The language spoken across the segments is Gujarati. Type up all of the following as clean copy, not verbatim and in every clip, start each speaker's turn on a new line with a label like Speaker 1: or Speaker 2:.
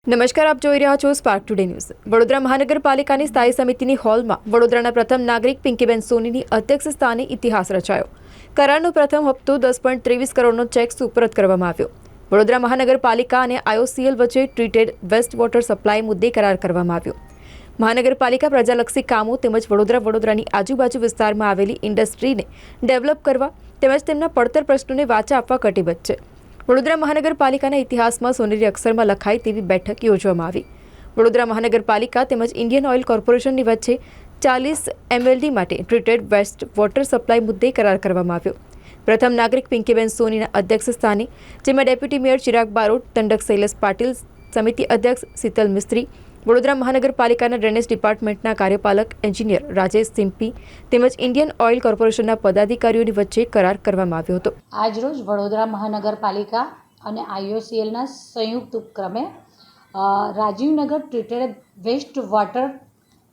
Speaker 1: નમસ્કાર, આપ જોઈ રહ્યા છો સ્પાર્ક ટુડે ન્યૂઝ। વડોદરા મહાનગરપાલિકાની સ્થાયી સમિતિની હોલમાં વડોદરાના પ્રથમ નાગરિક પિંકીબેન સોનીની અધ્યક્ષ સ્થાને ઇતિહાસ રચાયો। કરારનો પ્રથમ હપ્તો 10.23 કરોડનો ચેક સુપરત કરવામાં આવ્યો। વડોદરા મહાનગરપાલિકા અને IOCL વચ્ચે ટ્રીટેડ વેસ્ટ વોટર સપ્લાય મુદ્દે કરાર કરવામાં આવ્યો। મહાનગરપાલિકા પ્રજાલક્ષી કામો તેમજ વડોદરાની આજુબાજુ વિસ્તારમાં આવેલી ઇન્ડસ્ટ્રીને ડેવલપ કરવા તેમજ તેમના પડતર પ્રશ્નોને વાચા આપવા કટિબદ્ધ છે। વડોદરા મહાનગરપાલિકાના ઇતિહાસમાં સોનેરી અક્ષરમાં લખાય તેવી બેઠક યોજવામાં આવી। વડોદરા મહાનગરપાલિકા તેમજ ઇન્ડિયન ઓઇલ કોર્પોરેશનની વચ્ચે 40 MLD માટે ટ્રીટેડ વેસ્ટ વોટર સપ્લાય મુદ્દે કરાર કરવામાં આવ્યો। પ્રથમ નાગરિક પિંકીબેન સોનીના અધ્યક્ષ સ્થાને, જેમાં ડેપ્યુટી મેયર ચિરાગ બારોટ, દંડક શૈલેષ પાટીલ, સમિતિ અધ્યક્ષ શીતલ મિસ્ત્રી, વડોદરા મહાનગરપાલિકાના ડ્રેનેજ ડિપાર્ટમેન્ટના કાર્યપાલક એન્જિનિયર રાજેશ સિમ્પી તેમજ ઇન્ડિયન ઓઇલ કોર્પોરેશનના પદાધિકારીઓની વચ્ચે કરાર કરવામાં આવ્યો હતો।
Speaker 2: આજરોજ વડોદરા મહાનગરપાલિકા અને IOCLના સંયુક્ત ઉપક્રમે રાજીવનગર ટ્રીટેડ વેસ્ટ વોટર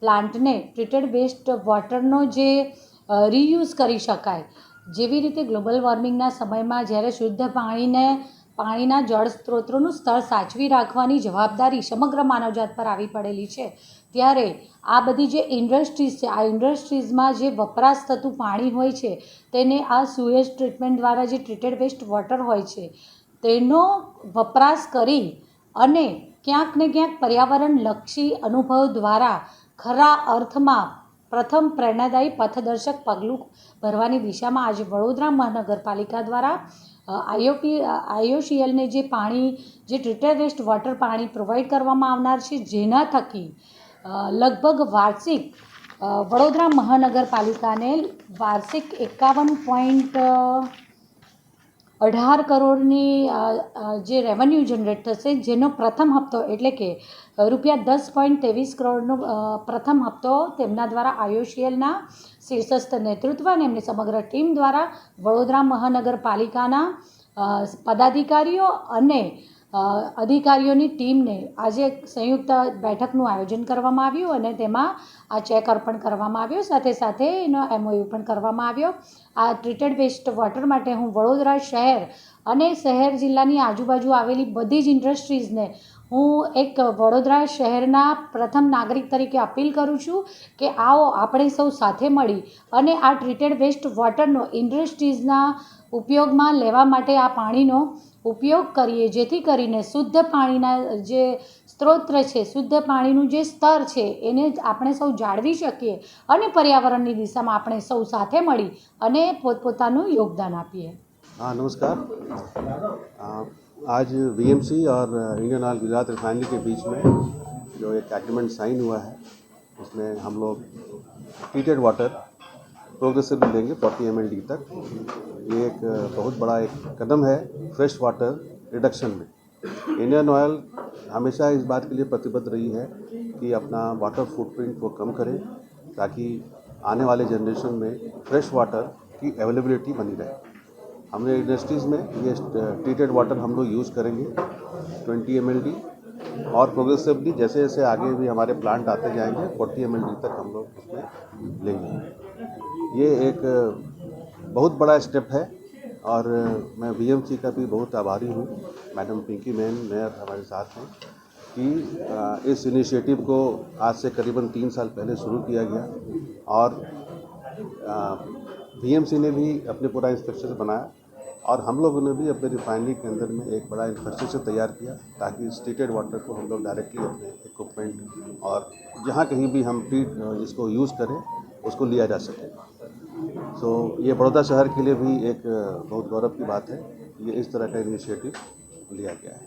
Speaker 2: પ્લાન્ટને ટ્રીટેડ વેસ્ટ વોટરનો જે રીયુઝ કરી શકાય, જેવી રીતે ગ્લોબલ વોર્મિંગના સમયમાં જ્યારે શુદ્ધ પાણીના જળ સ્ત્રોતોનું સ્તર સાચવી રાખવાની જવાબદારી સમગ્ર માનવજાત પર આવી પડેલી છે, ત્યારે આ બધી જે ઇન્ડસ્ટ્રીઝ છે, આ ઇન્ડસ્ટ્રીઝમાં જે વપરાશ થતું પાણી હોય છે તેને આ સુએજ ટ્રીટમેન્ટ દ્વારા જે ટ્રીટેડ વેસ્ટ વોટર હોય છે તેનો વપરાશ કરી અને ક્યાંક ને ક્યાંક પર્યાવરણલક્ષી અનુભવ દ્વારા ખરા અર્થમાં પ્રથમ પ્રેરણાદાયી પથદર્શક પગલું ભરવાની દિશામાં આજે વડોદરા મહાનગરપાલિકા દ્વારા IOCLને જે ટ્રીટેડ વેસ્ટ વોટર પાણી પ્રોવાઈડ કરવામાં આવનાર છે, જેના થકી લગભગ વાર્ષિક વડોદરા મહાનગરપાલિકાને વાર્ષિક 51.18 કરોડની જે રેવન્યુ જનરેટ થશે, જેનો પ્રથમ હપ્તો એટલે કે રૂપિયા 10.23 કરોડનો પ્રથમ હપ્તો તેમના દ્વારા IOCLના શીર્ષસ્થ નેતૃત્વ અને એમની સમગ્ર ટીમ દ્વારા વડોદરા મહાનગરપાલિકાના પદાધિકારીઓ અને અધિકારીઓની ટીમને આજે સંયુક્ત બેઠકનું આયોજન કરવામાં આવ્યું અને તેમાં આ ચેક અર્પણ કરવામાં આવ્યો, સાથે સાથે એનો MOU પણ કરવામાં આવ્યો। આ ટ્રીટેડ વેસ્ટ વોટર માટે હું વડોદરા શહેર અને શહેર જિલ્લાની આજુબાજુ આવેલી બધી જ ઇન્ડસ્ટ્રીઝને હું એક વડોદરા શહેરના પ્રથમ નાગરિક તરીકે અપીલ કરું છું કે આવો આપણે સૌ સાથે મળી અને આ ટ્રીટેડ વેસ્ટ વોટરનો ઇન્ડસ્ટ્રીઝના ઉપયોગમાં લેવા માટે આ પાણીનો ઉપયોગ કરીએ, જેથી કરીને શુદ્ધ પાણીના જે સ્ત્રોત છે, શુદ્ધ પાણીનું જે સ્તર છે એને આપણે સૌ જાળવી શકીએ અને પર્યાવરણની દિશામાં આપણે સૌ સાથે મળી અને પોતપોતાનું યોગદાન આપીએ।
Speaker 3: हाँ, नमस्कार। आज VMC और इंडियन ऑयल गुजरात रिफाइनरी के बीच में जो एक एग्रीमेंट साइन हुआ है, उसमें हम लोग ट्रीटेड वाटर प्रोग्रेसिवली लेंगे 40 MLD तक। ये एक बहुत बड़ा एक कदम है फ्रेश वाटर रिडक्शन में। इंडियन ऑयल हमेशा इस बात के लिए प्रतिबद्ध रही है कि अपना वाटर फुटप्रिंट को कम करें, ताकि आने वाले जनरेशन में फ्रेश वाटर की अवेलेबिलिटी बनी रहे। हमने इंडस्ट्रीज़ में ये ट्रीटेड वाटर हम लोग यूज़ करेंगे 20 MLD और प्रोग्रेसिवली जैसे जैसे आगे भी हमारे प्लांट आते जाएंगे 40 MLD तक हम लोग उसमें लेंगे। ये एक बहुत बड़ा स्टेप है और मैं VMC का भी बहुत आभारी हूँ। मैडम पिंकी मैन मेयर हमारे साथ हैं कि इस इनिशिएटिव को आज से करीबन 3 साल पहले शुरू किया गया और VMC ने भी अपने पूरा इंफ्रास्ट्रक्चर बनाया और हम लोगों ने भी अपने रिफाइनरी के अंदर में एक बड़ा इंफ्रास्ट्रक्चर तैयार किया, ताकि इस ट्रीटेड वाटर को हम लोग डायरेक्टली अपने इक्विपमेंट और जहाँ कहीं भी हम इसको यूज़ करें उसको लिया जा सके। सो ये बड़ौदा शहर के लिए भी एक बहुत गौरव की बात है, ये इस तरह का इनिशिएटिव लिया गया है।